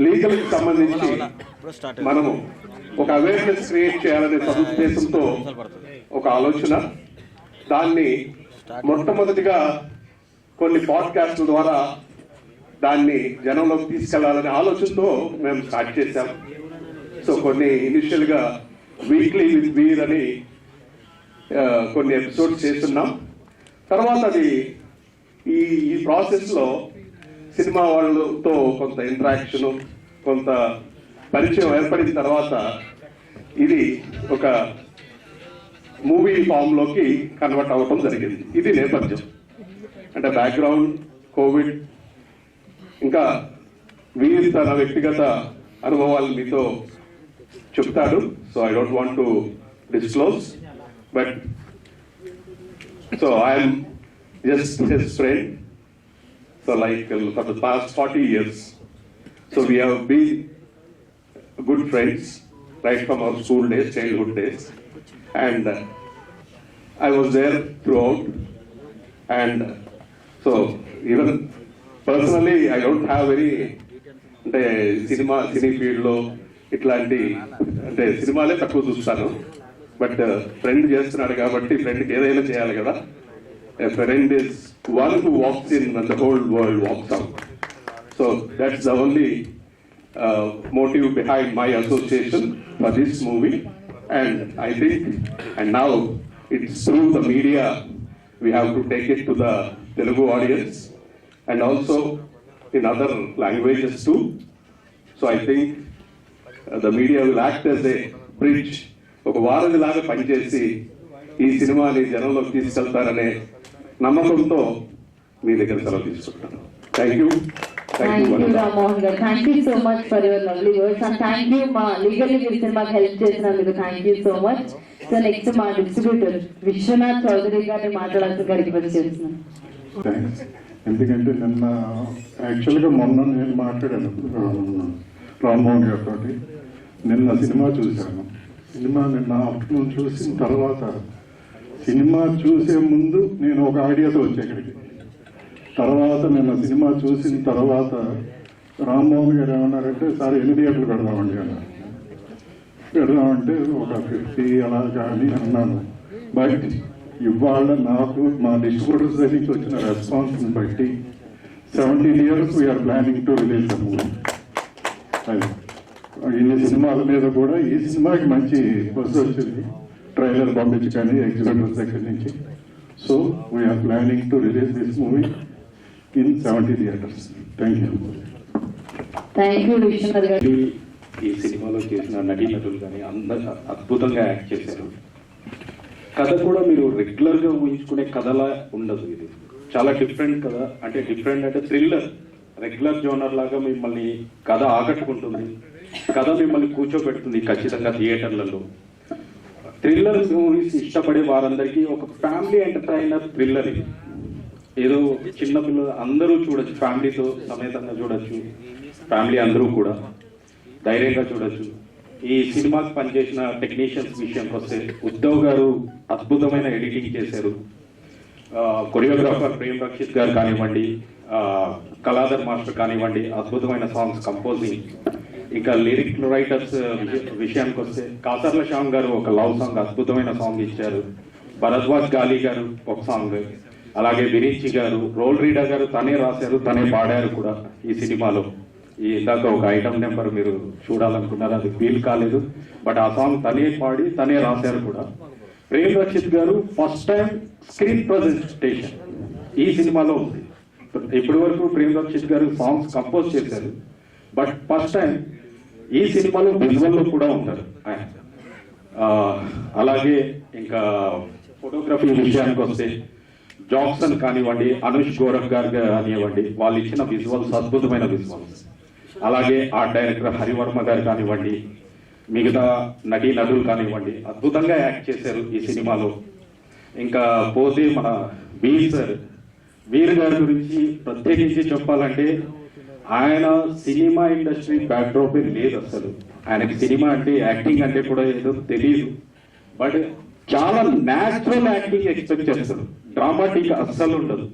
లీగల్కి సంబంధించి మనము ఒక అవేర్నెస్ క్రియేట్ చేయాలనే సదుద్దేశంతో ఒక ఆలోచన. దాన్ని మొట్టమొదటిగా కొన్ని పాడ్కాస్ట్ల ద్వారా దాన్ని జనంలోకి తీసుకెళ్లాలనే ఆలోచనతో మేము స్టార్ట్ చేశాం. సో కొన్ని ఇనిషియల్గా వీక్లీ విత్ వీర్ అని కొన్ని ఎపిసోడ్స్ చేస్తున్నాం. తర్వాత అది ఈ ప్రాసెస్లో సినిమా వాళ్ళతో కొంత ఇంటరాక్షన్, కొంత పరిచయం ఏర్పడిన తర్వాత ఇది ఒక మూవీ ఫామ్లోకి కన్వర్ట్ అవ్వటం జరిగింది. ఇది నేపథ్యం. అంటే బ్యాక్గ్రౌండ్ కోవిడ్, ఇంకా వీర్ తన వ్యక్తిగత అనుభవాలు మీతో చెప్తాడు. So I don't want to disclose, but so I'm just his friend. So like for the past 40 years, so we have been good friends right from our school days, childhood days, and I was there throughout. And so even personally, I don't have any అంటే సినీ ఫీల్డ్లో ఇట్లాంటి అంటే సినిమాలే తక్కువ చూస్తాను. But friend చేస్తున్నాడు కాబట్టి ఫ్రెండ్కి ఏదైనా చేయాలి కదా. A friend is one who walks in when the whole world walks out. So that's the only motive behind my association for this movie. And I think, and now it's through the media, we have to take it to the Telugu audience and also in other languages too. So I think the media will act as a bridge. ఒక వారధిలాగా పనిచేసి ఈ సినిమాని జనంలోకి తీసుకెళ్తారనే నమ్మకంతో మీ దగ్గర సెలవు తీసుకుంటాను. Thank you. Rammohan garu, thank you so much for your lovely words and thank you మా లీగల్లీ మీరు సినిమాకి హెల్ప్ చేసినందుకు. Thank you so much. So next మా డిస్ట్రిబ్యూటర్ విశ్వనాథ్ చౌదరి గారిని మాట్లాడాల్సిందిగా రిక్వెస్ట్ చేస్తున్నాను. థ్యాంక్స్. ఎందుకంటే నిన్న యాక్చువల్గా మొన్న నేను మాట్లాడాను రామ్మోహన్ గారితో. నిన్న సినిమా చూశాను. సినిమా నిన్న ఆఫ్టర్నూన్ చూసిన తర్వాత, సినిమా చూసే ముందు నేను ఒక ఐడియాతో వచ్చా ఇక్కడికి. తర్వాత నిన్న సినిమా చూసిన తర్వాత రామ్మోహన్ గారు ఏమన్నారంటే, సార్ ఎన్ని థియేటర్లు పెడదామండి అన్నారు. పెడదామంటే ఒక 50 అలా కానీ అన్నాను. బట్ ఇవాళ నాకు మా డిస్ట్రిబ్యూటర్స్ దగ్గర నుంచి వచ్చిన రెస్పాన్స్ని బట్టి 70 theatres we're planning to release the movie. అది ఇన్ని సినిమాల మీద కూడా ఈ సినిమాకి మంచి బస్ వచ్చింది. ట్రైలర్ పంపించి కానీ ఎగ్జిబిటర్స్ దగ్గర నుంచి. So we're planning to release this movie in 70 theatres. Thank you. Thank you Vishwanath garu. ఈ సినిమాలో చేసిన నటీనటులు కానీ అందరూ అద్భుతంగా యాక్ట్ చేశారు. కథ కూడా మీరు రెగ్యులర్గా ఊహించుకునే కథలా ఉండదు. ఇది చాలా డిఫరెంట్ కథ. అంటే డిఫరెంట్ అంటే థ్రిల్లర్. రెగ్యులర్ జోనర్ లాగా మిమ్మల్ని కథ ఆకట్టుకుంటుంది. కథ మిమ్మల్ని కూర్చోబెడుతుంది ఖచ్చితంగా థియేటర్లలో. థ్రిల్లర్ మూవీస్ ఇష్టపడే వారందరికీ ఒక ఫ్యామిలీ ఎంటర్టైనర్ థ్రిల్లర్. ఇది ఏదో చిన్నపిల్లలు అందరూ చూడొచ్చు, ఫ్యామిలీతో సమేతంగా చూడొచ్చు. ఫ్యామిలీ అందరూ కూడా ధైర్యంగా చూడొచ్చు. ఈ సినిమాకి పనిచేసిన టెక్నీషియన్స్ విషయానికి వస్తే, ఉద్ధవ్ గారు అద్భుతమైన ఎడిటింగ్ చేశారు. కొరియోగ్రాఫర్ ప్రేమ్ రక్షిత్ గారు కానివ్వండి, కళాధర్ మాస్టర్ కానివ్వండి, అద్భుతమైన సాంగ్స్ కంపోజింగ్. ఇంకా లిరిక్ రైటర్స్ విషయానికి వస్తే, కాసర్ల శ్యామ్ గారు ఒక లవ్ సాంగ్ అద్భుతమైన సాంగ్ ఇచ్చారు. భరద్వాజ్ గాలి గారు ఒక సాంగ్, అలాగే విరించి గారు, రోల్ రీడర్ గారు తనే రాశారు, తనే పాడారు కూడా ఈ సినిమాలో. ఈ ఇందాక ఒక ఐటమ్ నెంబర్ మీరు చూడాలనుకున్నారు, అది ఫీల్ కాలేదు. బట్ ఆ సాంగ్ తనే పాడి తనే రాశారు కూడా. ప్రేమ్ రక్షిత్ గారు ఫస్ట్ టైం స్క్రీన్ ప్రజెంటేషన్ ఈ సినిమాలో ఉంది. ఇప్పటి వరకు ప్రేమ్ రక్షిత్ గారు సాంగ్స్ కంపోజ్ చేశారు, బట్ ఫస్ట్ టైం ఈ సినిమాలో విజువల్లో కూడా ఉంటారు ఆయన. అలాగే ఇంకా ఫోటోగ్రఫీ విషయానికి వస్తే, జాక్సన్ కానివ్వండి, అనుష్ గోరఖ్ గారు కానివ్వండి, వాళ్ళు ఇచ్చిన విజువల్స్ అద్భుతమైన విజువల్స్. అలాగే ఆర్ట్ డైరెక్టర్ హరివర్మ గారు కానివ్వండి, మిగతా నటులు కానివ్వండి, అద్భుతంగా యాక్ట్ చేశారు ఈ సినిమాలో. ఇంకా పోతే మన వీర్ గారి గురించి ప్రత్యేకించి చెప్పాలంటే, ఆయన సినిమా ఇండస్ట్రీ బ్యాక్డ్రాప్ లేదు అసలు. ఆయనకి సినిమా అంటే, యాక్టింగ్ అంటే కూడా ఏదో తెలియదు. బట్ చాలా న్యాచురల్ యాక్టింగ్ ఎక్స్పెక్ట్ చేస్తారు. డ్రామాటిక్ అస్సలు ఉండదు.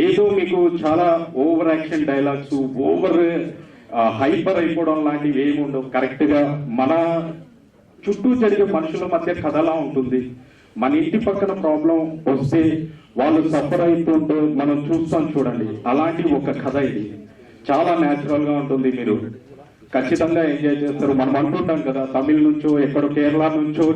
ఏదో మీకు చాలా over action dialogues, over hyper అయిపోవడం లాంటివి ఏమి ఉండవు. కరెక్ట్ గా మన చుట్టూ జరిగే మనుషుల మధ్య కథలా ఉంటుంది. మన ఇంటి పక్కన ప్రాబ్లం వస్తే వాళ్ళు సఫర్ అవుతుంటే మనం చూస్తాం చూడండి, అలాంటి ఒక కథ ఇది. చాలా న్యాచురల్ గా ఉంటుంది. మీరు ఖచ్చితంగా ఎంజాయ్ చేస్తారు. మనం అంటుంటాం కదా, తమిళ నుంచో ఎక్కడో కేరళ నుంచో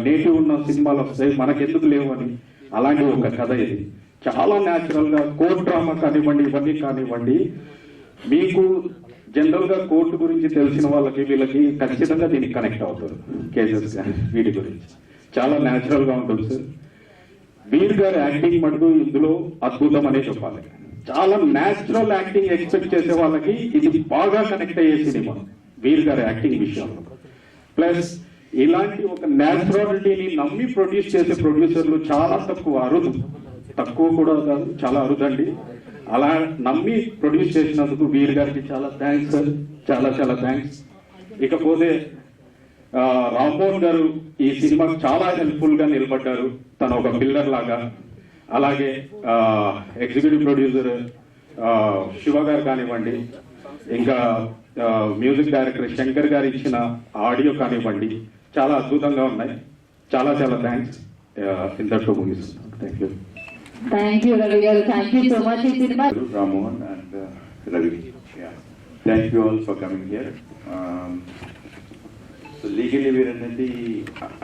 నేటివ్ ఉన్న సినిమాలు వస్తాయి, మనకెందుకు లేవు అని. అలాంటి ఒక కథ ఇది. చాలా న్యాచురల్ గా కోర్ట్ డ్రామా కానివ్వండి, ఇవన్నీ కానివ్వండి, మీకు జనరల్ గా కోర్టు గురించి తెలిసిన వాళ్ళకి వీళ్ళకి ఖచ్చితంగా దీనికి కనెక్ట్ అవుతారు. కేసెస్ కానీ వీటి గురించి చాలా న్యాచురల్ గా ఉంటుంది సార్. వీర్ గారి యాక్టింగ్ మటుకు ఇందులో అద్భుతం అనే చెప్పాలి. చాలా న్యాచురల్ యాక్టింగ్ ఎక్స్పెక్ట్ చేసే వాళ్ళకి ఇది బాగా కనెక్ట్ అయ్యే సినిమా వీర్ గారి యాక్టింగ్ విషయంలో. ప్లస్ ఇలాంటి ఒక న్యాచురాలిటీని నమ్మి ప్రొడ్యూస్ చేసే ప్రొడ్యూసర్లు చాలా తక్కువ కూడా కాదు, చాలా అరుదండి. అలా నమ్మి ప్రొడ్యూస్ చేసినందుకు వీర్ గారికి చాలా థ్యాంక్స్ సార్, చాలా చాలా థ్యాంక్స్. ఇకపోతే రామ్మోహన్ గారు ఈ సినిమాకు చాలా హెల్ప్ఫుల్ గా నిలబడ్డారు, తను ఒక పిల్లర్ లాగా. అలాగే ఎగ్జిక్యూటివ్ ప్రొడ్యూసర్ శివ గారు కానివ్వండి, ఇంకా మ్యూజిక్ డైరెక్టర్ శంకర్ గారు ఇచ్చిన ఆడియో కానివ్వండి, చాలా అద్భుతంగా ఉన్నాయి. చాలా చాలా థ్యాంక్స్. ఇంతటితో ముగిస్తున్నాను. Thank you. Thank you, Ravi garu. Thank you so much. Rammohan and Ravi. Yeah. Thank you all for coming here. So legally we అనేది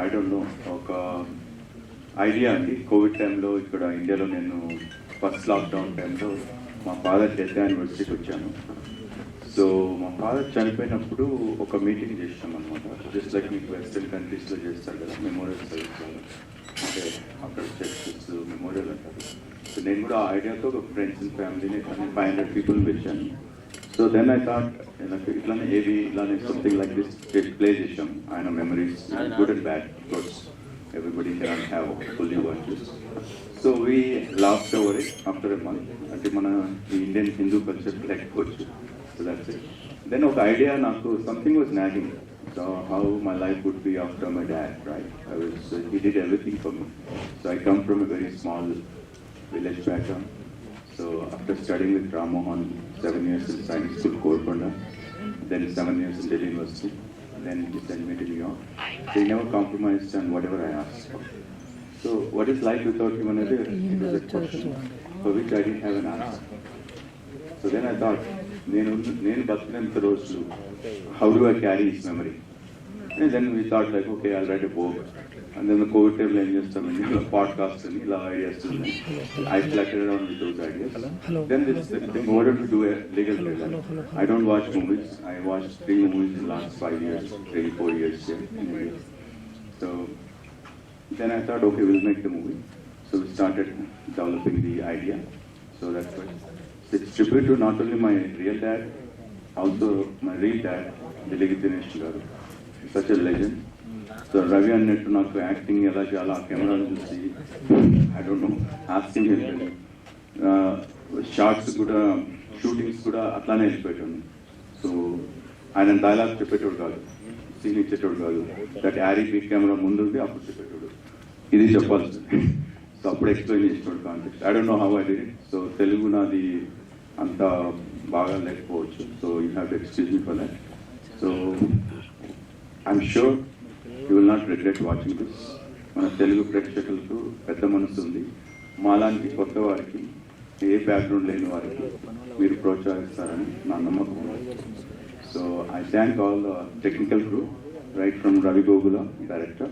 I don't know ఒక ఐడియా అండి. కోవిడ్ టైంలో ఇక్కడ ఇండియాలో నేను ఫస్ట్ లాక్డౌన్ టైంలో మా ఫాదర్ డెత్ యానివర్సరీకి వచ్చాను. సో మా ఫాదర్ చనిపోయినప్పుడు ఒక మీటింగ్ చేసాం అనమాట. జస్ట్ లైక్ మీకు వెస్టర్న్ కంట్రీస్లో చేస్తారు కదా, మెమోరియల్ సర్వీస్ అంటే అక్కడ చర్చెస్ మెమోరియల్ అంటారు. సో నేను కూడా ఆ ఐడియాతో ఒక ఫ్రెండ్స్ అండ్ ఫ్యామిలీని 500 పీపుల్ పిలిచాను. సో దెన్ ఐ థాట్ ఇట్లానే ఇలానే సంథింగ్ లైక్ దిస్ ప్లే చేసాం. ఆయన memories good and bad course everybody can have fully watches. So we laughed over it after a month. అంటే మన ఇండియన్ హిందూ కల్చర్ లేకపోవచ్చు. So that's it. Then ఒక idea నాకు something was nagging. So how my life would be after my dad, right? He did everything for me. So I come from a very small village background. So after studying with Rammohan 7 years in science school, Golconda, then 7 years in Delhi University, then he sent me to New York. So he never compromised on whatever I asked for. So what is life without him? It was a question for which I didn't have an answer. So then I thought, how do I carry his memory? And then we thought like, okay, I'll write a book. And then the COVID time a podcast and ideas. I fluttered around with those ideas. Then this thing, I wanted to do a legal thriller. I don't watch movies. I watched 3 movies in the last 5 years, 3-4 years here in India. So then I thought, okay, we'll make the movie. So we started developing the idea. So that's why it's tribute to not only my real dad, also my real dad, Diligi Dinesh garu. Such a legend. So Ravi annettu naaku acting ela chala camera chusi I don't know asking him shots kuda shootings kuda atlane helipetanu. So ఆయన dialogue చెప్పేటోడు కాదు, scene ఇచ్చేటోడు కాదు. That Yaari big camera ముందు ఉంది అప్పుడు చెప్పేటోడు, ఇది చెప్పాల్సింది. సో అప్పుడు ఎక్స్ప్లెయిన్ చేసేటోడు context. I don't know how I did it. So Telugu నాది అంత బాగా లేకపోవచ్చు. So you have to excuse me for that. So I'm sure you will not regret watching this. మన తెలుగు ప్రేక్షకులకు పెద్ద మనసు ఉంది. మాలాంటి కొత్త వారికి, ఏ బ్యాక్గ్రౌండ్ లేని వారికి మీరు ప్రోత్సహిస్తారని నా నమ్మకం. So I thank all the technical crew, right from Ravi Gogula, director,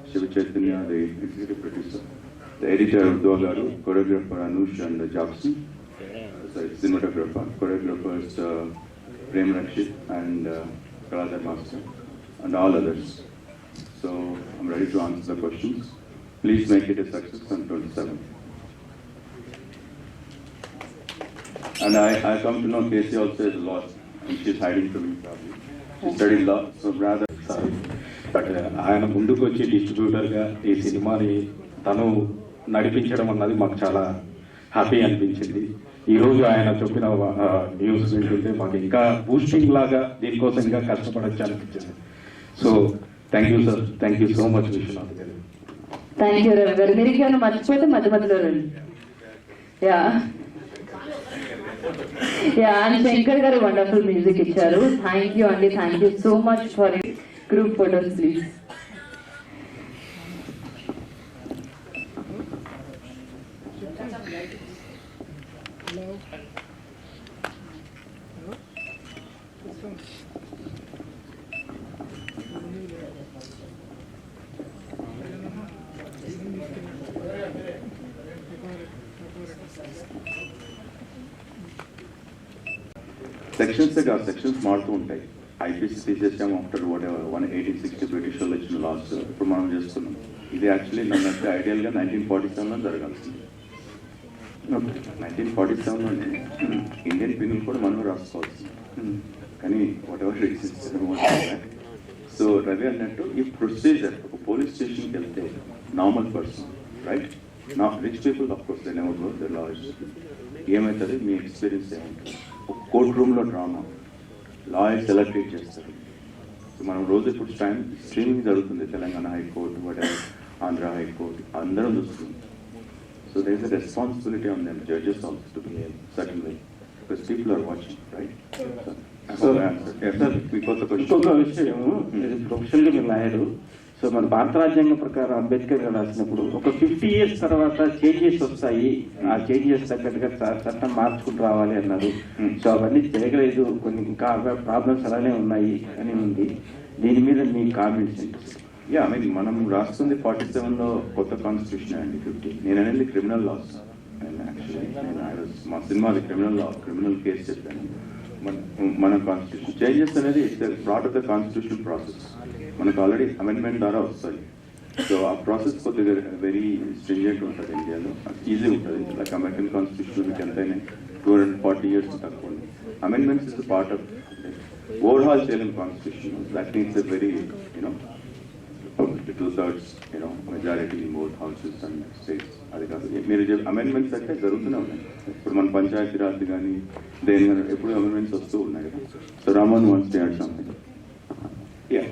Shiva Chaitanya, the executive producer, the editor Uddhav Garu, choreographer Anush and Jobson, cinematographer, choreographers Prem Rakshit and Kaladar Master, and all others. So I'm ready to answer the questions. Please make it a success on 27th. And I come to know Casey also is lost, and she's hiding from me probably. She studied law, so rather sorry. But ఆయన ముందుకు వచ్చి డిస్ట్రిబ్యూటర్గా ఈ సినిమాని తను నడిపించడం అన్నది మాకు చాలా హ్యాపీ అనిపించింది. ఈరోజు ఆయన చెప్పిన న్యూస్ వింటుంటే మాకు ఇంకా బూస్టింగ్ లాగా దీనికోసం ఇంకా కష్టపడచ్చు అనిపించింది. So thank you sir, thank you so much Vishwanath garu. Thank you Ravi గారు. మీరు ఇంకేమైనా మర్చిపోతే మధ్య మధ్యలో రండి. Yeah and Shankar garu wonderful music ఇచ్చారు. థ్యాంక్ యూ అండి, thank you so much for group photos please. Sections మారుతూ ఉంటాయి. ఐపీసీ తీసేసాము ఆఫ్టర్ వాట్ ఎవర్ 1860 బ్రిటిష్ వాళ్ళు ఇచ్చిన లాస్ ఇప్పుడు మనం చేస్తున్నాం. ఇది యాక్చువల్లీ నన్ను ఐడియల్గా 1947లో జరగాల్సింది. 1947లోనే ఇండియన్ పీనల్ కూడా మనం రాసుకోవాల్సింది. కానీ what ever reasons. So Ravi అన్నట్టు ఈ ప్రొసీజర్ ఒక పోలీస్ స్టేషన్కి వెళ్తే నార్మల్ పర్సన్ రైట్ నా rich people of course they never go they lawyers. ఏమవుతుంది మీ ఎక్స్పీరియన్స్ ఏమంటుంది? ఒక కోర్ట్ రూమ్లో డ్రామా లాయర్స్ ఎలా ట్రీట్ చేస్తారు. మనం రోజు ఇప్పుడు స్ట్రీమింగ్ జరుగుతుంది Telangana high court whatever Andhra high court అందరం చూస్తుంది. So there is a responsibility on them judges also to behave certain way because people are watching right. ఇంకొక విషయం, ప్రొఫెషనల్గా మీరు లాయరు. సో మన భారత రాజ్యాంగం ప్రకారం అంబేద్కర్ గారు రాసినప్పుడు ఒక 50 years తర్వాత చేంజెస్ వస్తాయి, ఆ చేంజెస్ తగ్గట్టుగా చట్టం మార్చుకుని రావాలి అన్నారు. సో అవన్నీ జరగలేదు, కొన్ని ఇంకా ప్రాబ్లమ్స్ అలానే ఉన్నాయి అని ఉంది. దీని మీద మీ కామెంట్స్ ఏంటి? యా ఐ మీన్ మనం రాస్తుంది 47లో కొత్త కాన్స్టిట్యూషన్ అండి. 50 నేను అనేది క్రిమినల్ లాస్. యాక్చువల్లీ మా సినిమాది క్రిమినల్ కేసు చెప్పాను. మన కాన్స్టిట్యూషన్ చేంజెస్ అనేది it's part of the constitution process. మనకు ఆల్రెడీ అమెండ్మెంట్ ద్వారా వస్తుంది. సో ఆ ప్రాసెస్ కొద్దిగా వెరీ స్ట్రింజెంట్ ఉంటుంది ఇండియాలో, ఈజీ ఉంటుంది. లైక్ అమెరికన్ కాన్స్టిట్యూషన్ మీకు ఎంతైనా 240 years తక్కువ ఉంది. Amendments is part of overhaul చేయలేని constitution. That means very 2/3 majority in both houses and states. అది కాదు మీరు అమెండ్మెంట్స్ అంటే జరుగుతూనే ఉన్నాయి. ఇప్పుడు మన పంచాయతీరాజ్ కానీ దేని కానీ ఎప్పుడు అమెండ్మెంట్స్ వస్తూ ఉన్నాయి కదా. So Raman wants to add something. Yeah,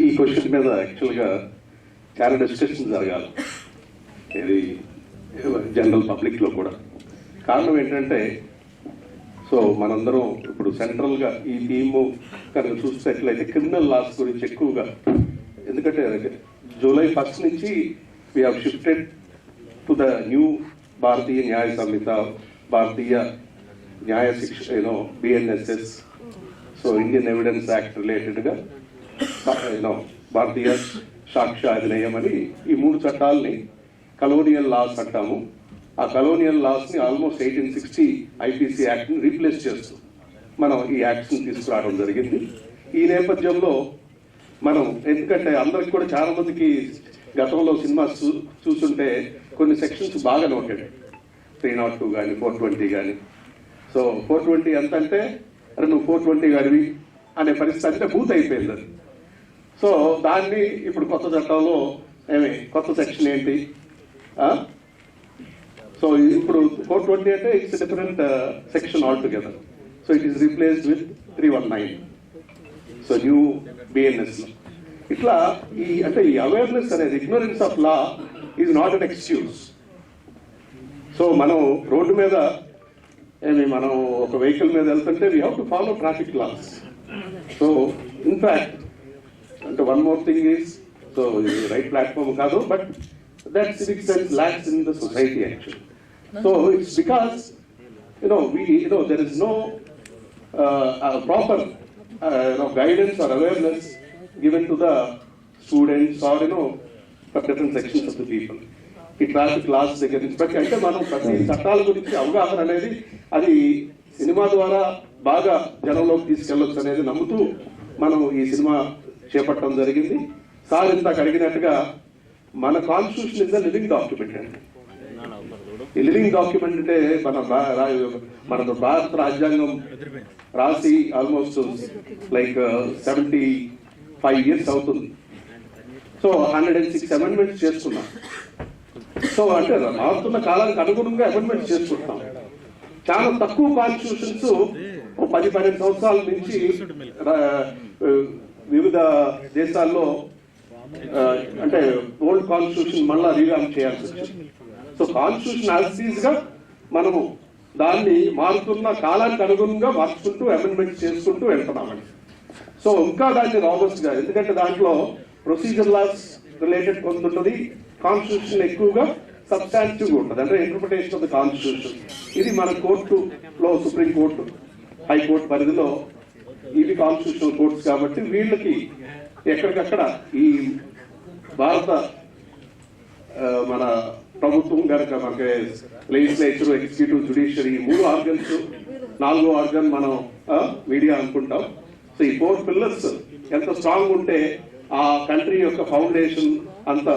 ఈ క్వశ్చన్ మీద యాక్చువల్గా చాలా డిస్కషన్ జరగాలి ఇది జనరల్ పబ్లిక్లో కూడా. కారణం ఏంటంటే సో మనందరం ఇప్పుడు సెంట్రల్గా ఈ థీము కనుక చూసేట్లయితే క్రిమినల్ లాస్ గురించి ఎక్కువగా, ఎందుకంటే July 1st నుంచి we have shifted to the new Bharatiya Nyaya Sanhita, Bharatiya Nyaya Shiksha BNSS, so Indian evidence act రిలేటెడ్గా భారతీయ సాక్ష్య అధినియం అని ఈ 3 చట్టాలని కలోనియల్ లాస్ అంటాము. ఆ కలోనియల్ లాస్ని ఆల్మోస్ట్ 1860 IPC యాక్ట్ని రీప్లేస్ చేస్తూ మనం ఈ యాక్ట్ని తీసుకురావడం జరిగింది. ఈ నేపథ్యంలో మనం ఎందుకంటే అందరికి కూడా చాలా మందికి గతంలో సినిమా చూస్తుంటే కొన్ని సెక్షన్స్ బాగా నోటెడ్, 302 కానీ 420 కానీ. సో 420 ఎంత అంటే అరే నువ్వు 420 గారివి అనే పరిస్థితి అంటే బూత్ అయిపోయింది అది. సో దాన్ని ఇప్పుడు కొత్త చట్టంలో కొత్త సెక్షన్ ఏంటి, సో ఇప్పుడు 420 అంటే it's different section altogether. So it is replaced with 319. So new BNS. ఇట్లా ఈ అవేర్నెస్ అనేది ignorance of law is not an excuse. So మనం రోడ్డు మీద మనం ఒక వెహికల్ మీద వెళ్తుంటే we have to follow traffic laws. So in fact అంటే one more thing is, so ఇది రైట్ ప్లాట్ఫామ్ కాదు, but that civic sense lacks in the society actually. So it's because there is no proper guidance or awareness given to the students or for different sections of the people. ఈ traffic loss దగ్గర నుంచి బట్టి అంటే మనం ప్రతి చట్టాల గురించి అవగాహన అనేది అది సినిమా ద్వారా బాగా జనంలోకి తీసుకెళ్ళొచ్చు అనేది నమ్ముతూ మనం ఈ సినిమా చేపట్టడం జరిగింది. సార్ ఇందాక అడిగినట్టుగా మన constitution is the living document అండి. ఈ లివింగ్ డాక్యుమెంట్ అంటే మన భారత రాజ్యాంగం రాసి ఆల్మోస్ట్ లైక్ 75 years అవుతుంది. సో 106 amendments చేసుకున్నాం. సో అంటే మారుతున్న కాలానికి అనుగుణంగా అమెండ్మెంట్స్ చేసుకుంటాం. చాలా తక్కువ కాన్స్టిట్యూషన్స్ 10-12 సంవత్సరాల నుంచి వివిధ దేశాల్లో అంటే ఓల్డ్ కాన్స్టిట్యూషన్ మళ్ళా రీవాంప్ చేయాల్సి వచ్చింది. సో కాన్స్టిట్యూషన్ యాజ్ గా మనము దాన్ని మారుతున్న కాలానికి అనుగుణంగా మార్చుకుంటూ అమెండ్మెంట్ చేసుకుంటూ వెళ్తున్నామండి. సో ఇంకా దాన్ని రాబస్ట్ గా, ఎందుకంటే దాంట్లో ప్రొసీజర్ లాస్ రిలేటెడ్ కొంత ఉంటుంది, కాన్స్టిట్యూషన్ ఎక్కువగా సబ్స్టాన్సివ్ ఉంటుంది, అంటే ఇంటర్ప్రిటేషన్ ఆఫ్ ద కాన్స్టిట్యూషన్. ఇది మన కోర్టులో సుప్రీం కోర్టు, హైకోర్టు పరిధిలో ఇవి కాన్స్టిట్యూషనల్ కోర్ట్స్ కాబట్టి వీళ్ళకి ఎక్కడికక్కడ ఈ భారత మన ప్రభుత్వం కనుక మనకి లెజిస్లేచర్, ఎగ్జిక్యూటివ్, జ్యుడిషియరీ 3 ఆర్గన్స్, 4వ ఆర్గన్ మనం మీడియా అనుకుంటాం. సో ఈ 4 పిల్లర్స్ ఎంత స్ట్రాంగ్ ఉంటే ఆ కంట్రీ యొక్క ఫౌండేషన్ అంత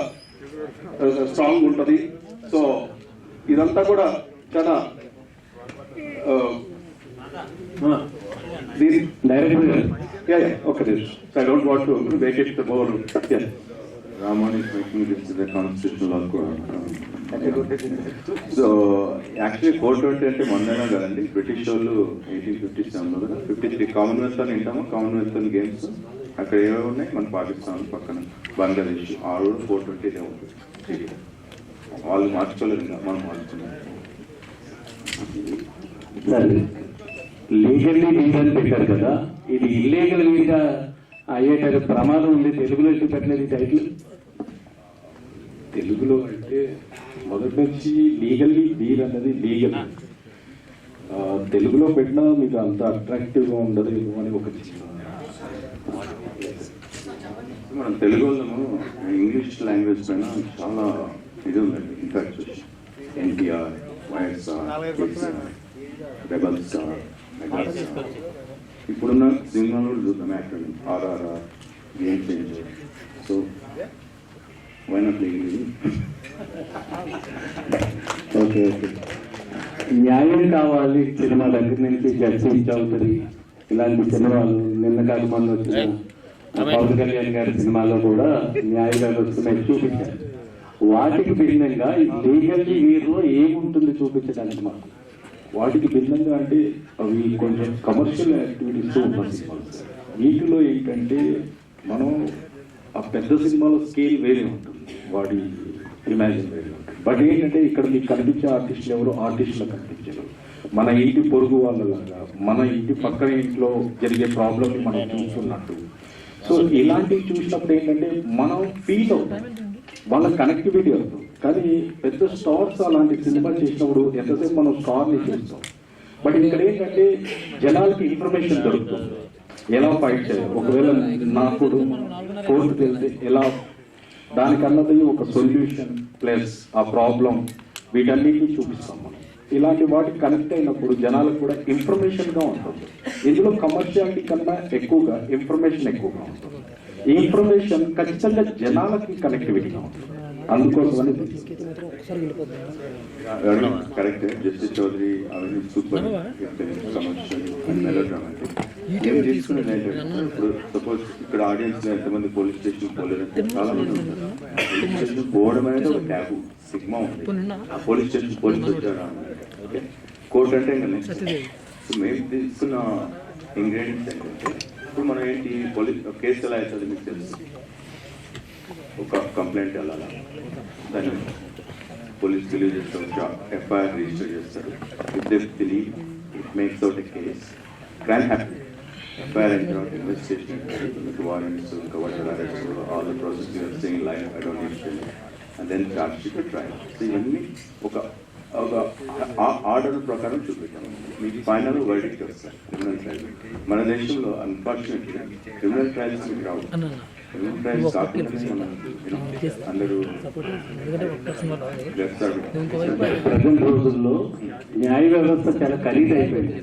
స్ట్రాంగ్ ఉంటుంది. సో ఇదంతా కూడా చాలా I don't want to make it more. Yes. Raman is making this the constitutional law. So actually 420 అంటే మొన్ననే కదండి బ్రిటిష్ వాళ్ళు 1857లో కదా 53 కామన్వెల్త్ అని వింటాము. కామన్వెల్త్ అని గేమ్స్ అక్కడ ఏమేమి ఉన్నాయి, మన పాకిస్తాన్ పక్కన బంగ్లాదేశ్, ఆ రోజు 420 ఉంటుంది. వాళ్ళు మార్చుకోలేదు, ఇంకా మనం మార్చుకున్నాం. లీగల్లీ వీడ్ అని పెట్టారు కదా, ఇది ఇల్లీగల్ వీడ్గా అయ్యేట ప్రమాదం ఉంది. తెలుగులో ఎందుకు పెట్టలేదు ఈ టైటిల్? తెలుగులో అంటే మొదటి నుంచి లీగల్లీ వీడ్ అన్నది లీగల్, తెలుగులో పెట్టినా మీకు అంత అట్రాక్టివ్గా ఉండదు అని ఒక చిన్న. మనం తెలుగు వాళ్ళము ఇంగ్లీష్ లాంగ్వేజ్ పైన చాలా ఇది ఉందండి. In fact NTR, YSR, rebel star, megastar, ఇప్పుడున్న సినిమాలు చూద్దాం. Actor RRR, game changer. So why not legal? Okay okay. న్యాయం కావాలి సినిమా దగ్గర నుంచి జడ్జి చౌదరి ఇలాంటి సినిమాలు, నిన్న కాక మొన్న వచ్చిన పవన్ కళ్యాణ్ గారి సినిమాలో కూడా న్యాయ వ్యవస్థను చూపించారు. వాటికి భిన్నంగా లీగల్లీ వీరిలో ఏముంటుంది చూపించడానికి మాకు. వాటికి భిన్నంగా అంటే అవి కొంచెం కమర్షియల్ యాక్టివిటీస్ ఉన్న సినిమాలు. వీటిలో ఏంటంటే మనం ఆ పెద్ద సినిమాలో స్కేల్ వేరే ఉంటుంది, వాటి ఇమాజిన్ వేరే ఉంటుంది. బట్ ఏంటంటే ఇక్కడ మీకు కనిపించే ఆర్టిస్టులు ఎవరు ఆర్టిస్టులు కనిపించారు. మన ఇంటి పొరుగు వాళ్ళలాగా, మన ఇంటి పక్కన ఇంట్లో జరిగే ప్రాబ్లమ్ని మనం చూస్తున్నట్టు. సో ఇలాంటివి చూసినప్పుడు ఏంటంటే మనం ఫీల్ అవుతాం, వాళ్ళ కనెక్టివిటీ అవుతుంది. కానీ పెద్ద స్టార్స్ అలాంటి సినిమా చేసినప్పుడు ఎంతసేపు మనం స్టార్ని చూస్తాం. బట్ ఇక్కడ ఏంటంటే జనాలకి ఇన్ఫర్మేషన్ దొరుకుతుంది, ఎలా ఫైట్ చేయాలి, ఒకవేళ నాకు కోర్టుకు వెళ్తే ఎలా, దానికన్నది ఒక సొల్యూషన్ ప్లస్ ఆ ప్రాబ్లం, వీటన్నిటిని చూపిస్తాం మనం. ఇలాంటి వాటికి కనెక్ట్ అయినప్పుడు జనాలకు కూడా ఇన్ఫర్మేషన్గా ఉంటుంది. ఇందులో కమర్షియాలిటీ కన్నా ఎక్కువగా ఇన్ఫర్మేషన్ ఎక్కువగా ఉంటుంది. ఈ ఇన్ఫర్మేషన్ ఖచ్చితంగా జనాలకి కనెక్టివిటీగా ఉంటుంది. అందుకోసమని కరెక్ట్. జస్టిస్ చౌదరి అవన్నీ సూపర్ కమర్షియల్ అండ్ మెలోడ్రామాటిక్. ఏం తీసుకునేది ఏంటంటే ఇప్పుడు సపోజ్ ఇక్కడ ఆడియన్స్ లో ఎంతమంది పోలీస్ స్టేషన్ పోలేదంటే చాలా మంది ఉంటారు. పోలీస్ స్టేషన్ పోవడం అనేది ఒక ట్యాబు, సిగ్మా ఉంది. ఆ పోలీస్ స్టేషన్ పోలీస్ వచ్చారా, కోర్టు అంటే ఇంకా నెక్స్ట్. మేము తీసుకున్న ఇంగ్రీడియంట్స్ ఏంటంటే ఇప్పుడు మనం ఏంటి పోలీస్ కేసు ఎలా అవుతుంది మీకు తెలుసు. ఒక కంప్లైంట్ వెళ్ళాలా, దాన్ని పోలీస్ బిలీవ్ చేస్తారు, FIR రిజిస్టర్ చేస్తారు. If they believe it makes out a case, crime happy. FIR అయిన తర్వాత ఇన్వెస్టిగేషన్ మీకు వారెంట్స్, ఇంకా water arrest, all the process you're saying live, I don't need to and then charge sheet, trial. So ఇవన్నీ ఒక order ప్రకారం చూపెట్టాము. మీకు final verdict వస్తారు క్రిమినల్ ట్రయల్. మన దేశంలో అన్ఫార్చునేట్లీ క్రిమినల్ ట్రయల్స్ మీకు రావు. క్రిమినల్ ట్రయల్స్ కాకుండా మనం అందరూ ప్రజెంట్ రోజుల్లో న్యాయ వ్యవస్థ చాలా ఖరీదు అయిపోయింది.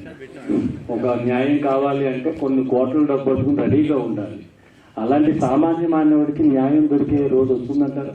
ఒక న్యాయం కావాలి అంటే కొన్ని కోట్ల డబ్బు పట్టుకుని రెడీగా ఉండాలి. అలాంటి సామాన్య మానవుడికి న్యాయం దొరికే రోజు వస్తుందంటారు.